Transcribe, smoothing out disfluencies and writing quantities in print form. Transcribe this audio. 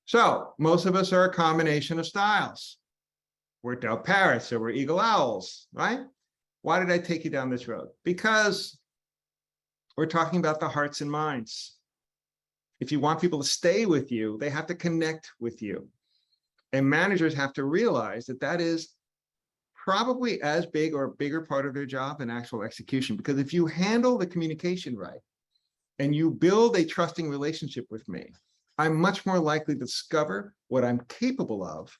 So most of us are a combination of styles. We're dove parrots or we're eagle owls, right? Why did I take you down this road? Because we're talking about the hearts and minds. If you want people to stay with you, they have to connect with you. And managers have to realize that that is probably as big or a bigger part of their job than actual execution. Because if you handle the communication right and you build a trusting relationship with me, I'm much more likely to discover what I'm capable of